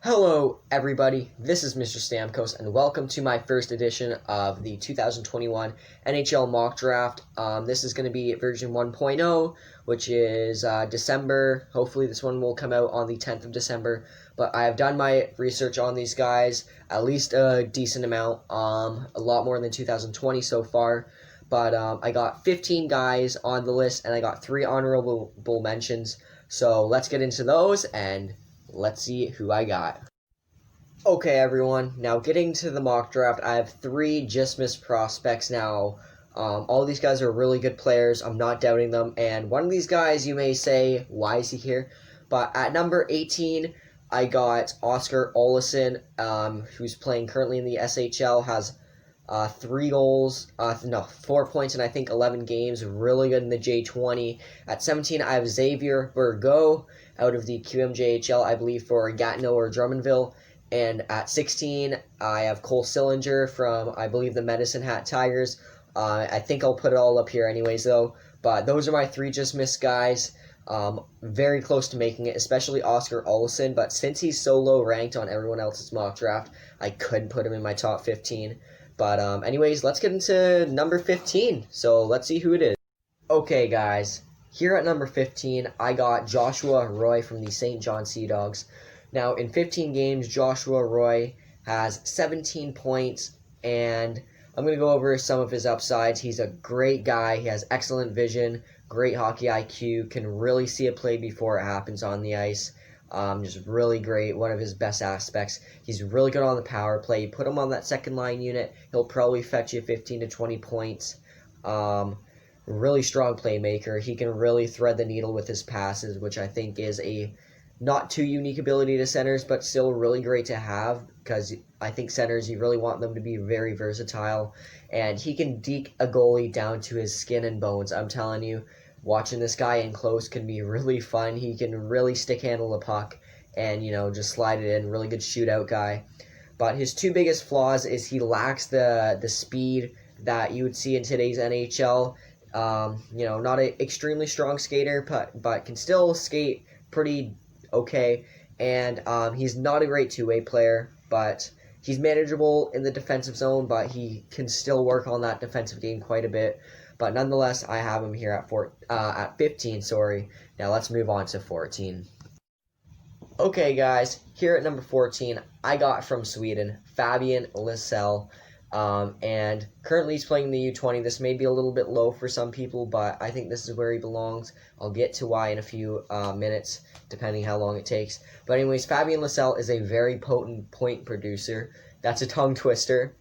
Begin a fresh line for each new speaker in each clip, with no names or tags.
Hello, everybody. This is Mr. Stamkos, and welcome to my first edition of the 2021 NHL Mock Draft. This is going to be version 1.0, which is December. Hopefully, this one will come out on the 10th of December. But I have done my research on these guys, at least a decent amount, a lot more than 2020 so far. But I got 15 guys on the list, and I got 3 honorable mentions. So let's get into those, and let's see who I got. Okay, everyone. Now, getting to the mock draft, I have 3 just missed prospects now. All these guys are really good players. I'm not doubting them. And one of these guys, you may say, why is he here? But at number 18, I got Oskar Olausson, who's playing currently in the SHL, has 4 points in I think 11 games, really good in the J20. At 17, I have Xavier Bourgault out of the QMJHL, I believe, for Gatineau or Drummondville. And at 16, I have Cole Sillinger from, I believe, the Medicine Hat Tigers. I think I'll put it all up here anyways, though. But those are my 3 just missed guys. Very close to making it, especially Oskar Olausson. But since he's so low ranked on everyone else's mock draft, I couldn't put him in my top 15. But anyways, let's get into number 15. So let's see who it is. Okay, guys. Here at number 15, I got Joshua Roy from the St. John Sea Dogs. Now, in 15 games, Joshua Roy has 17 points, and I'm going to go over some of his upsides. He's a great guy. He has excellent vision, great hockey IQ, can really see a play before it happens on the ice. Just really great, one of his best aspects. He's really good on the power play. You put him on that second line unit, he'll probably fetch you 15 to 20 points. Really strong playmaker. He can really thread the needle with his passes, which I think is a not too unique ability to centers, but still really great to have, because I think centers, you really want them to be very versatile. And he can deke a goalie down to his skin and bones. I'm telling you, watching this guy in close can be really fun. He can really stick handle the puck and, just slide it in. Really good shootout guy. But his 2 biggest flaws is he lacks the speed that you would see in today's NHL. Not an extremely strong skater, but can still skate pretty okay. And he's not a great two-way player, but he's manageable in the defensive zone, but he can still work on that defensive game quite a bit. But nonetheless, I have him here at 15, sorry. Now let's move on to 14. Okay, guys, here at number 14, I got from Sweden, Fabien Lacle. And currently he's playing in the U20. This may be a little bit low for some people, but I think this is where he belongs. I'll get to why in a few minutes, depending how long it takes. But anyways, Fabien Lacle is a very potent point producer. That's a tongue twister.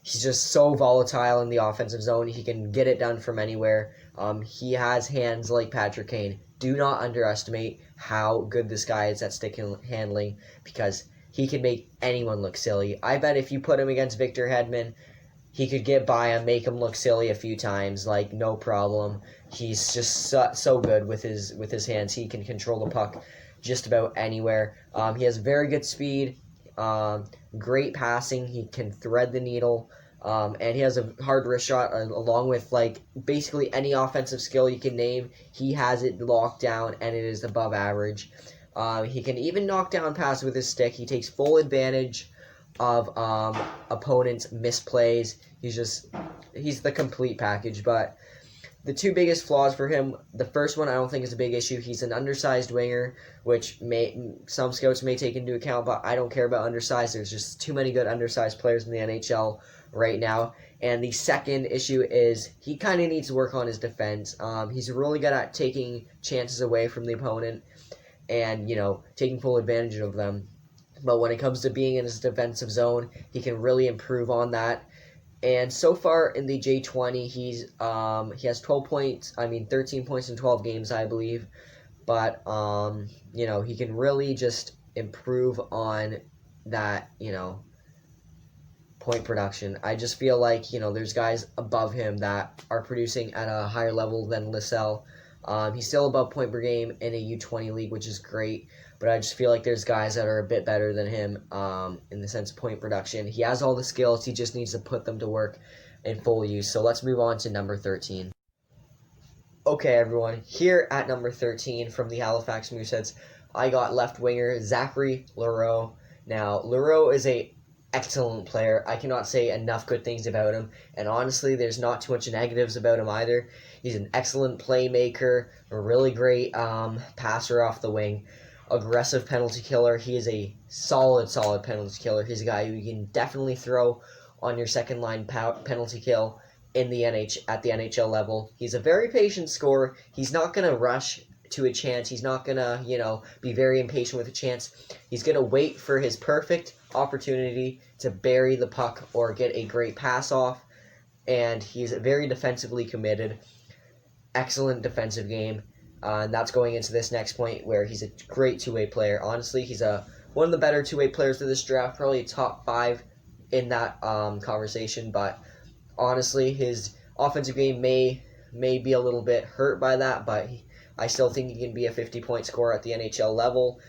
He's just so volatile in the offensive zone. He can get it done from anywhere. He has hands like Patrick Kane. Do not underestimate how good this guy is at stick handling, because he can make anyone look silly. I bet if you put him against Victor Hedman, he could get by him, make him look silly a few times, like no problem. He's just so good with his hands. He can control the puck just about anywhere. He has very good speed, great passing. He can thread the needle, and he has a hard wrist shot along with basically any offensive skill you can name. He has it locked down, and it is above average. He can even knock down passes with his stick. He takes full advantage of opponents' misplays. He's the complete package. But the 2 biggest flaws for him, the first one I don't think is a big issue. He's an undersized winger, which some scouts may take into account, but I don't care about undersized. There's just too many good undersized players in the NHL right now. And the second issue is he kind of needs to work on his defense. He's really good at taking chances away from the opponent and, taking full advantage of them. But when it comes to being in his defensive zone, he can really improve on that. And so far in the J20, he has 12 points, 13 points in 12 games, I believe. But, he can really just improve on that, point production. I just feel like, there's guys above him that are producing at a higher level than Lacle. He's still above point per game in a U20 league, which is great, but I just feel like there's guys that are a bit better than him in the sense of point production. He has all the skills, he just needs to put them to work in full use. So let's move on to number 13. Okay, everyone, here at number 13 from the Halifax Mooseheads, I got left winger Zachary Loro. Now, Loro is a excellent player. I cannot say enough good things about him, and honestly, there's not too much negatives about him either. He's an excellent playmaker, a really great passer off the wing, aggressive penalty killer. He is a solid penalty killer. He's a guy who you can definitely throw on your second line penalty kill in the at the NHL level. He's a very patient scorer. He's not gonna rush to a chance. He's not gonna, be very impatient with a chance. He's gonna wait for his perfect opportunity to bury the puck or get a great pass off. And he's very defensively committed. Excellent defensive game. And that's going into this next point where he's a great two-way player. Honestly, he's one of the better two-way players of this draft, probably top 5 in that conversation. But honestly, his offensive game may be a little bit hurt by that, but I still think he can be a 50-point scorer at the NHL level.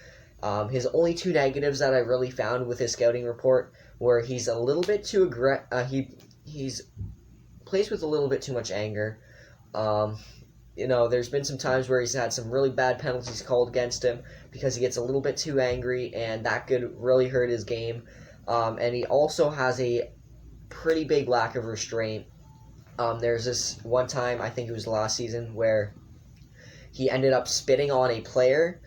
His only 2 negatives that I really found with his scouting report were he's a little bit too he's plays with a little bit too much anger. There's been some times where he's had some really bad penalties called against him because he gets a little bit too angry, and that could really hurt his game. And he also has a pretty big lack of restraint. There's this one time, I think it was last season, where he ended up spitting on a player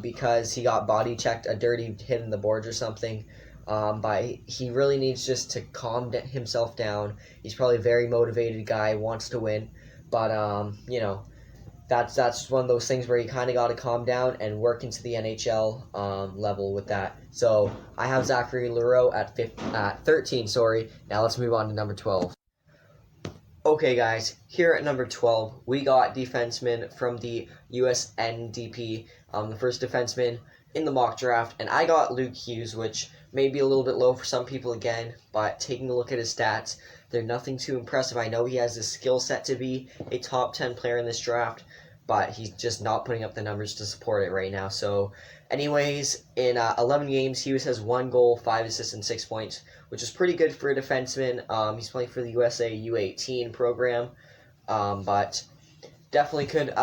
because he got body checked, a dirty hit in the boards or something. But he really needs just to calm himself down. He's probably a very motivated guy, wants to win. But, that's one of those things where you kind of got to calm down and work into the NHL level with that. So I have Zachary Loro at 13. Now let's move on to number 12. Okay, guys, here at number 12, we got defenseman from the USNDP, the first defenseman in the mock draft, and I got Luke Hughes, which may be a little bit low for some people again, but taking a look at his stats, they're nothing too impressive. I know he has the skill set to be a top 10 player in this draft, but he's just not putting up the numbers to support it right now. So, anyways, in 11 games, Hughes has 1 goal, 5 assists, and 6 points, which is pretty good for a defenseman. He's playing for the USA U18 program, but definitely could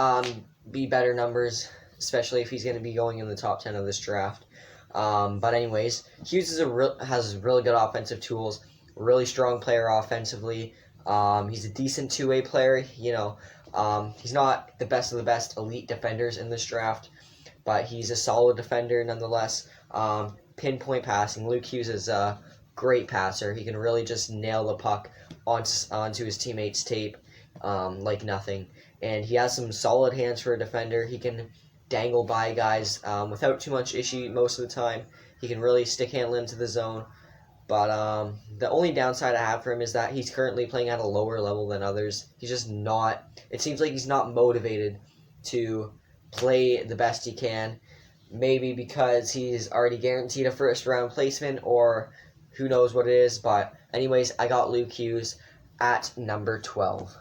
be better numbers, especially if he's going to be going in the top 10 of this draft. But anyways, Hughes has really good offensive tools, really strong player offensively. He's a decent two-way player. He's not the best of the best elite defenders in this draft, but he's a solid defender nonetheless. Pinpoint passing. Luke Hughes is a great passer. He can really just nail the puck onto his teammates' tape like nothing. And he has some solid hands for a defender. He can dangle by guys without too much issue most of the time. He can really stick handle into the zone. But the only downside I have for him is that he's currently playing at a lower level than others. He's just not... It seems like he's not motivated to play the best he can. Maybe because he's already guaranteed a first-round placement, or who knows what it is. But anyways, I got Luke Hughes at number 12.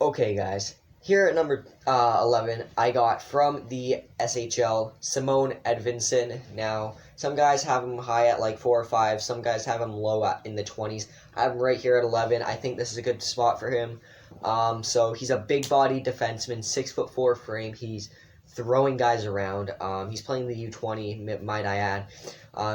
Okay, guys. Here at number 11, I got from the SHL, Simone Edvinson. Now, some guys have him high at like 4 or 5. Some guys have him low in the 20s. I have him right here at 11. I think this is a good spot for him. So he's a big-bodied defenseman, 6'4" frame. He's throwing guys around. He's playing the U20, might I add.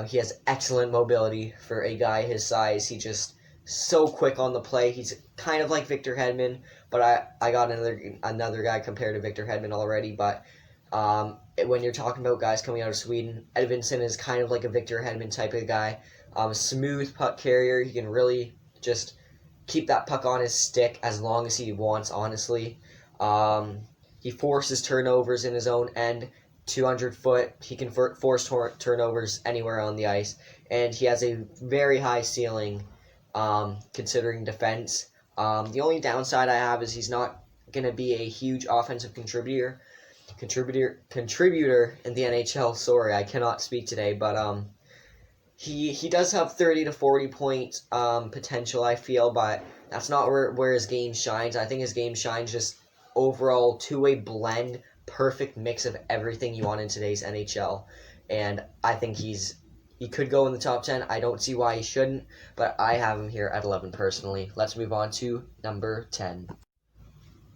He has excellent mobility for a guy his size. He just so quick on the play. He's kind of like Victor Hedman, but I got another guy compared to Victor Hedman already. But when you're talking about guys coming out of Sweden, Edvinson is kind of like a Victor Hedman type of guy. Smooth puck carrier. He can really just keep that puck on his stick as long as he wants, honestly. He forces turnovers in his own end. 200 foot, he can force turnovers anywhere on the ice. And he has a very high ceiling considering defense. The only downside I have is he's not going to be a huge offensive contributor in the NHL. Sorry, I cannot speak today, but he does have 30 to 40 point potential, I feel, but that's not where his game shines. I think his game shines just overall two-way blend, perfect mix of everything you want in today's NHL, and I think he could go in the top 10. I don't see why he shouldn't, but I have him here at 11 personally. Let's move on to number 10.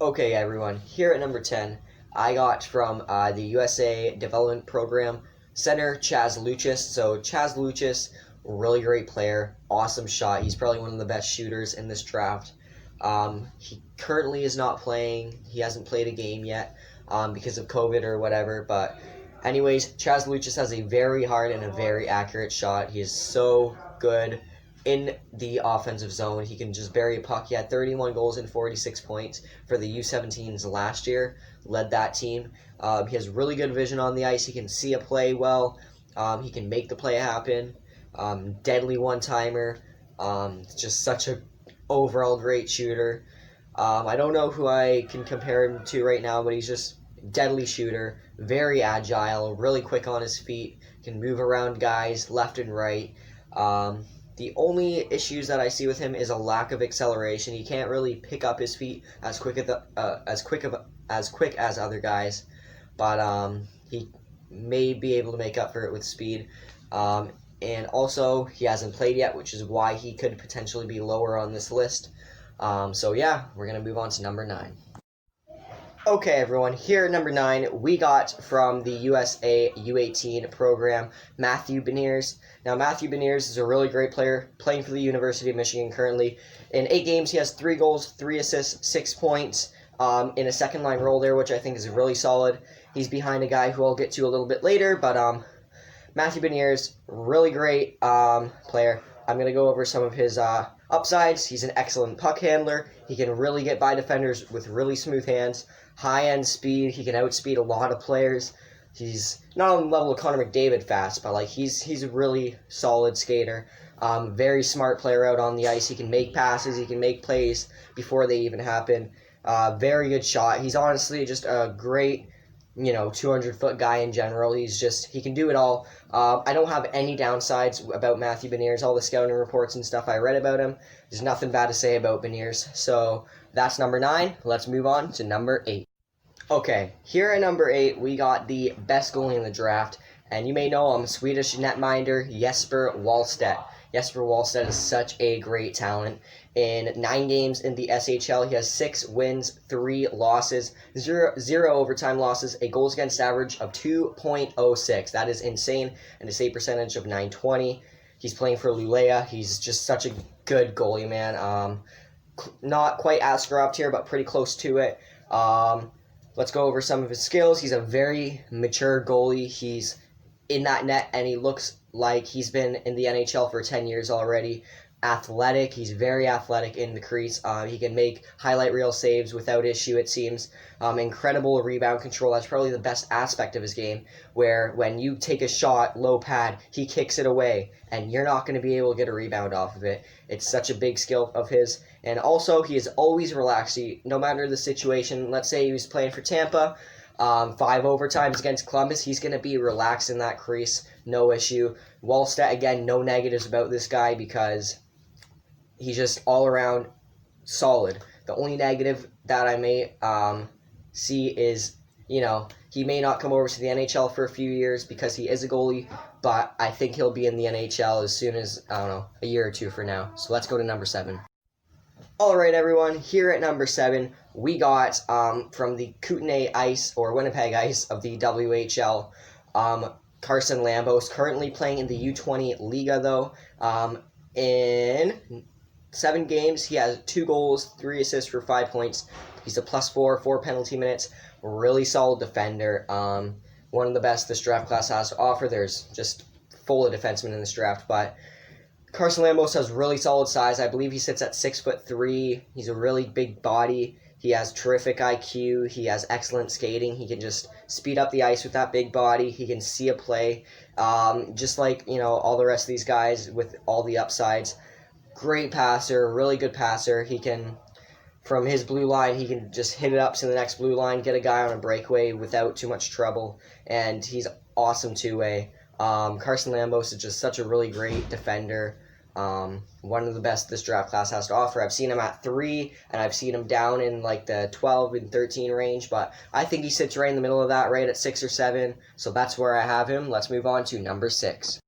Okay, everyone. Here at number 10, I got from the USA Development Program center Zack Luchas. So Zack Luchas, really great player, awesome shot. He's probably one of the best shooters in this draft. He currently is not playing. He hasn't played a game yet because of COVID or whatever. But anyways, Zack Luchas has a very hard and a very accurate shot. He is so good in the offensive zone. He can just bury a puck. He had 31 goals and 46 points for the U17s last year. Led that team. He has really good vision on the ice. He can see a play well. He can make the play happen. Deadly one-timer. Just such a overall great shooter. I don't know who I can compare him to right now, but he's just deadly shooter. Very agile. Really quick on his feet. Can move around guys left and right. The only issues that I see with him is a lack of acceleration. He can't really pick up his feet as quick as other guys, but he may be able to make up for it with speed. And also, he hasn't played yet, which is why he could potentially be lower on this list. So yeah, we're gonna move on to number 9. Okay, everyone, here at number 9, we got from the USA U18 program, Matthew Bennier. Now, Matthew Bennier is a really great player, playing for the University of Michigan currently. In 8 games, he has 3 goals, 3 assists, 6 points in a second-line role there, which I think is really solid. He's behind a guy who I'll get to a little bit later, but Matthew Bennier is really great player. I'm going to go over some of his upsides. He's an excellent puck handler. He can really get by defenders with really smooth hands. High-end speed. He can outspeed a lot of players. He's not on the level of Connor McDavid fast, but he's a really solid skater. Very smart player out on the ice. He can make passes. He can make plays before they even happen. Very good shot. He's honestly just a great 200-foot guy in general. He can do it all. I don't have any downsides about Matthew Bennier. All the scouting reports and stuff I read about him, there's nothing bad to say about Bennier. So that's number 9. Let's move on to number 8. Okay, here at number 8, we got the best goalie in the draft, and you may know him, Swedish netminder Jesper Walstad. Jesper Walstad is such a great talent. In 9 games in the SHL, he has 6 wins, 3 losses, 0 overtime losses, a goals against average of 2.06. That is insane, and a save percentage of .920. He's playing for Luleå. He's just such a good goalie, man. Not quite Askarov tier, but pretty close to it. Let's go over some of his skills. He's a very mature goalie. He's in that net, and he looks like he's been in the NHL for 10 years already. Athletic. He's very athletic in the crease. He can make highlight reel saves without issue, it seems. Incredible rebound control. That's probably the best aspect of his game, where when you take a shot, low pad, he kicks it away, and you're not going to be able to get a rebound off of it. It's such a big skill of his. And also, he is always relaxed. No matter the situation, let's say he was playing for Tampa, 5 overtimes against Columbus, he's going to be relaxed in that crease, no issue. Walstad, again, no negatives about this guy because he's just all around solid. The only negative that I may see is, he may not come over to the NHL for a few years because he is a goalie, but I think he'll be in the NHL as soon as, a year or 2 for now. So let's go to number 7. All right, everyone, here at number 7, we got from the Kootenay Ice, or Winnipeg Ice of the WHL, Carson Lambos, currently playing in the U20 Liga, though. In 7 games, he has 2 goals, 3 assists for 5 points. He's a +4, 4 penalty minutes, really solid defender. One of the best this draft class has to offer. There's just full of defensemen in this draft, but Carson Lambos has really solid size. I believe he sits at 6'3". He's a really big body. He has terrific IQ. He has excellent skating. He can just speed up the ice with that big body. He can see a play, just like all the rest of these guys with all the upsides. Great passer, really good passer. He can, from his blue line, he can just hit it up to the next blue line, get a guy on a breakaway without too much trouble, and he's awesome two-way. Carson Lambos is just such a really great defender. One of the best this draft class has to offer. I've seen him at 3, and I've seen him down in like the 12 and 13 range, but I think he sits right in the middle of that, right at 6 or 7, so that's where I have him. Let's move on to number 6.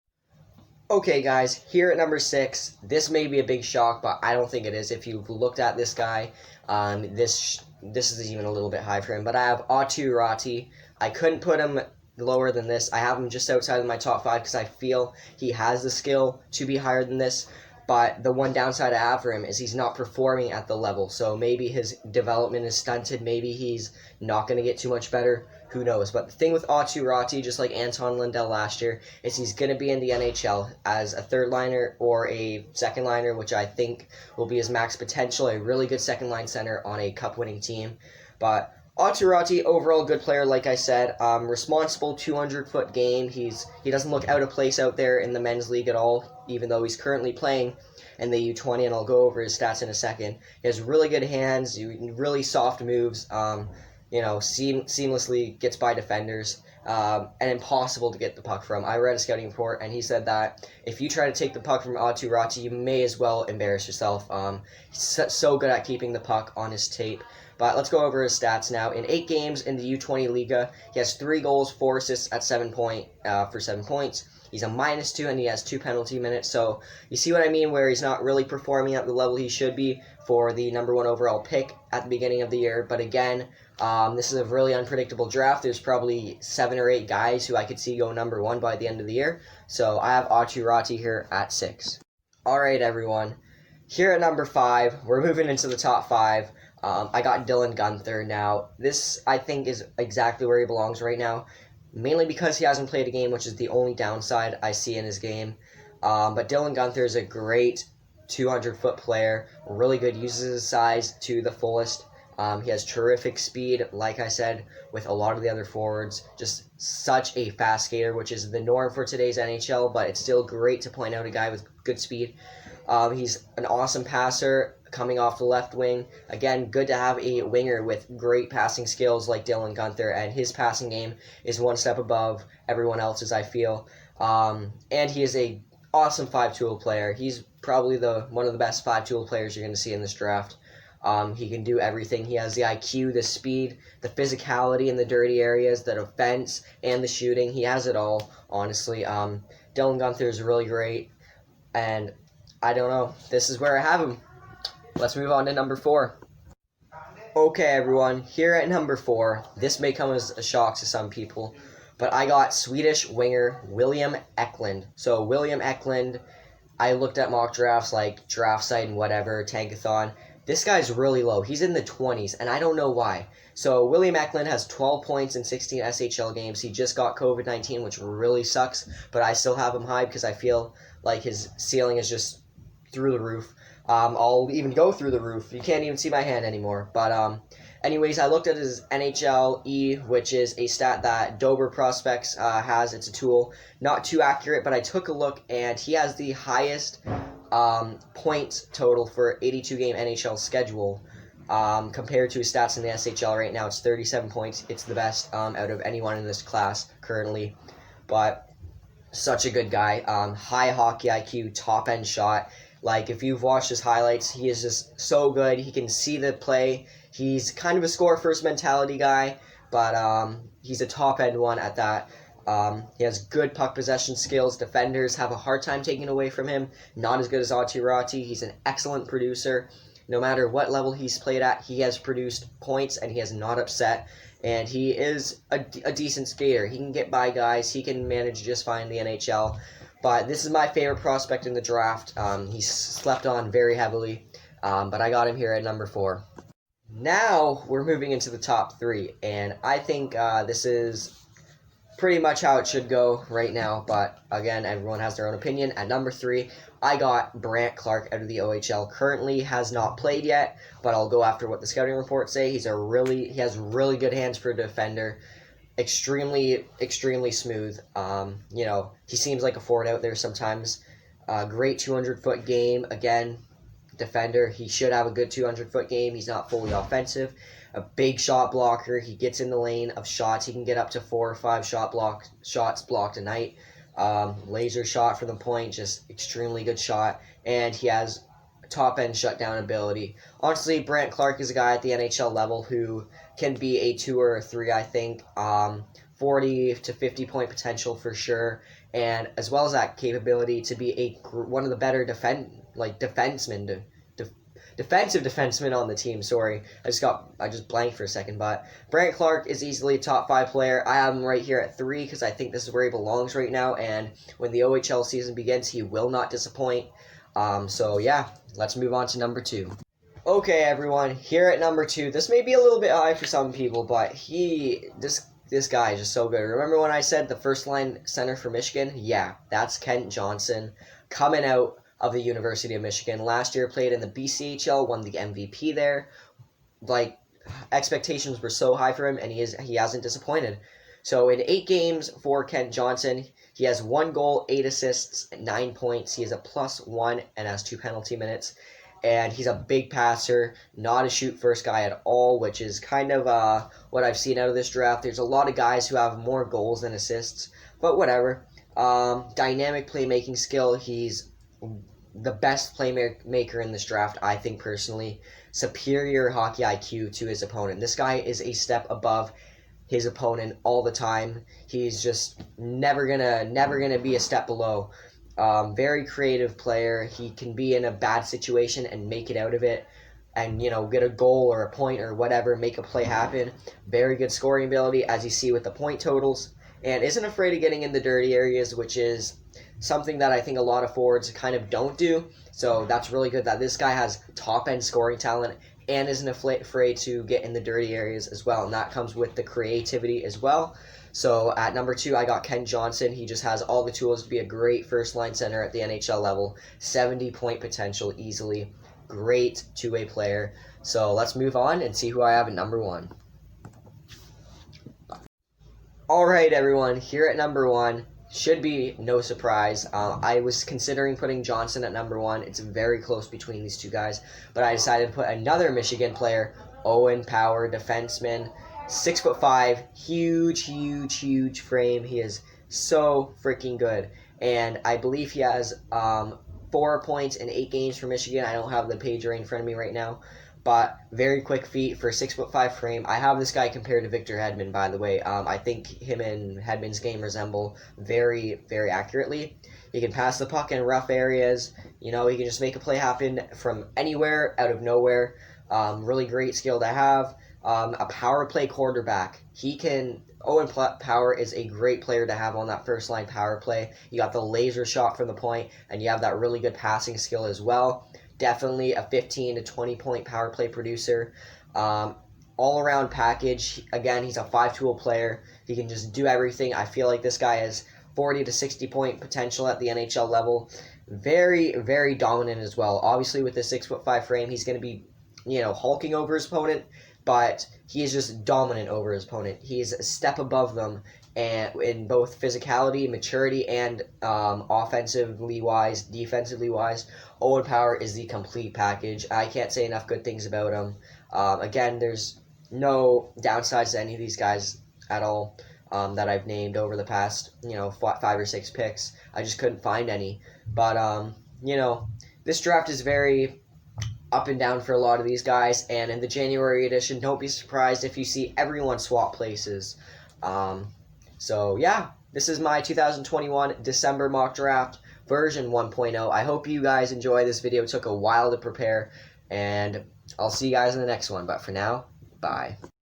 Okay, guys, here at number 6, this may be a big shock, but I don't think it is. If you've looked at this guy, this is even a little bit high for him. But I have Aatu Ratti. I couldn't put him lower than this. I have him just outside of my top 5 because I feel he has the skill to be higher than this. But the one downside I have for him is he's not performing at the level. So maybe his development is stunted. Maybe he's not going to get too much better. Who knows? But the thing with Aatu Ratti, just like Anton Lundell last year, is he's going to be in the NHL as a third liner or a second liner, which I think will be his max potential. A really good second line center on a cup winning team. But Aatu Ratti, overall good player, like I said. Responsible 200-foot game. He doesn't look out of place out there in the men's league at all, even though he's currently playing in the U20, and I'll go over his stats in a second. He has really good hands, really soft moves, seamlessly gets by defenders, and impossible to get the puck from. I read a scouting report, and he said that if you try to take the puck from Aatu Ratti, you may as well embarrass yourself. He's so good at keeping the puck on his tape. But let's go over his stats now. In 8 games in the U20 Liga, he has 3 goals, 4 assists at 7 points. He's a -2, and he has 2 penalty minutes. So you see what I mean, where he's not really performing at the level he should be for the number 1 overall pick at the beginning of the year. But again, this is a really unpredictable draft. There's probably 7 or 8 guys who I could see go number 1 by the end of the year. So I have Aatu Ratti here at 6. All right, everyone. Here at number 5, we're moving into the top 5. I got Dylan Guenther. Now, this, I think, is exactly where he belongs right now, mainly because he hasn't played a game, which is the only downside I see in his game. But Dylan Guenther is a great 200-foot player, really good, uses his size to the fullest. He has terrific speed, like I said, with a lot of the other forwards. Just such a fast skater, which is the norm for today's NHL, but it's still great to point out a guy with good speed. He's an awesome passer coming off the left wing. Again, good to have a winger with great passing skills like Dylan Guenther, and his passing game is one step above everyone else's, I feel. And he is a awesome 5-tool player. He's probably one of the best 5-tool players you're going to see in this draft. He can do everything. He has the IQ, the speed, the physicality in the dirty areas, the defense, and the shooting. He has it all, honestly. Dylan Guenther is really great, and I don't know. This is where I have him. Let's move on to number 4. Okay, everyone. Here at number 4, this may come as a shock to some people, but I got Swedish winger William Eklund. So William Eklund, I looked at mock drafts like Draft Site and whatever, Tankathon. This guy's really low. He's in the 20s, and I don't know why. So William Eklund has 12 points in 16 SHL games. He just got COVID-19, which really sucks, but I still have him high because I feel like his ceiling is just through the roof. I'll even go through the roof. You can't even see my hand anymore. But anyways, I looked at his NHL E, which is a stat that Dober Prospects has. It's a tool. Not too accurate, but I took a look, and he has the highest points total for 82-game NHL schedule. Compared to his stats in the SHL right now, it's 37 points. It's the best out of anyone in this class currently. But such a good guy. High hockey IQ, top-end shot. Like, if you've watched his highlights, he is just so good. He can see the play. He's kind of a score-first mentality guy, but he's a top-end one at that. He has good puck possession skills. Defenders have a hard time taking it away from him. Not as good as Aatu Ratti. He's an excellent producer. No matter what level he's played at, he has produced points, and he has not upset. And he is a decent skater. He can get by guys. He can manage just fine in the NHL. But this is my favorite prospect in the draft. He's slept on very heavily, but I got him here at number 4. Now we're moving into the top 3, and I think this is pretty much how it should go right now. But again, everyone has their own opinion. At number 3, I got Brent Clark out of the OHL. Currently has not played yet, but I'll go after what the scouting reports say. He has really good hands for a defender. Extremely smooth. He seems like a forward out there sometimes. Great 200-foot game. Again, defender. He should have a good 200-foot game. He's not fully offensive. A big shot blocker. He gets in the lane of shots. He can get up to 4 or 5 shots blocked a night. Laser shot from the point. Just extremely good shot. And he has top-end shutdown ability. Honestly, Brent Clark is a guy at the NHL level who can be a 2 or a 3, I think. 40 to 50 point potential for sure, and as well as that capability to be one of the better defensemen, defensive defensemen on the team. Sorry, I just blanked for a second. But Brent Clark is easily a top 5 player. I have him right here at 3 because I think this is where he belongs right now. And when the OHL season begins, he will not disappoint. So yeah, let's move on to number 2. Okay, everyone, here at number 2, this may be a little bit high for some people, but this guy is just so good. Remember when I said the first line center for Michigan? Yeah, that's Kent Johnson, coming out of the University of Michigan. Last year played in the BCHL, won the MVP there. Like, expectations were so high for him, and he hasn't disappointed. So in 8 games for Kent Johnson, he has 1 goal, 8 assists, 9 points. He is a +1 and has 2 penalty minutes. And he's a big passer, not a shoot-first guy at all, which is kind of what I've seen out of this draft. There's a lot of guys who have more goals than assists, but whatever. Dynamic playmaking skill. He's the best playmaker in this draft, I think, personally. Superior hockey IQ to his opponent. This guy is a step above his opponent all the time. He's just never gonna be a step below. Very creative player. He can be in a bad situation and make it out of it, and get a goal or a point or whatever, make a play happen. Very good scoring ability, as you see with the point totals, and isn't afraid of getting in the dirty areas, which is something that I think a lot of forwards kind of don't do. So that's really good that this guy has top end scoring talent and isn't afraid to get in the dirty areas as well, and that comes with the creativity as well. So at number 2, I got Kent Johnson. He just has all the tools to be a great first-line center at the NHL level. 70-point potential easily. Great two-way player. So let's move on and see who I have at number 1. All right, everyone. Here at number 1, should be no surprise. I was considering putting Johnson at number 1. It's very close between these two guys. But I decided to put another Michigan player, Owen Power, defenseman. 6'5", huge frame. He is so freaking good, and I believe he has 4 points in 8 games for Michigan. I don't have the page right in front of me right now, but very quick feet for 6'5" frame. I have this guy compared to Victor Hedman, by the way. I think him and Hedman's game resemble very accurately. He can pass the puck in rough areas. He can just make a play happen from anywhere, out of nowhere. Really great skill to have. A power play quarterback. Owen Power is a great player to have on that first line power play. You got the laser shot from the point, and you have that really good passing skill as well. Definitely a 15 to 20 point power play producer. All around package. Again, he's a 5-tool player. He can just do everything. I feel like this guy has 40 to 60 point potential at the NHL level. Very dominant as well. Obviously, with the 6'5" frame, he's going to be hulking over his opponent, but he is just dominant over his opponent. He's a step above them, and in both physicality, maturity, and offensively wise, defensively wise. Owen Power is the complete package. I can't say enough good things about him. Again, there's no downsides to any of these guys at all that I've named over the past 5 or 6 picks. I just couldn't find any. But this draft is very up and down for a lot of these guys, and in the January edition, don't be surprised if you see everyone swap places. So yeah, this is my 2021 December mock draft version 1.0. I hope you guys enjoy this video. It took a while to prepare, and I'll see you guys in the next one, but for now, bye.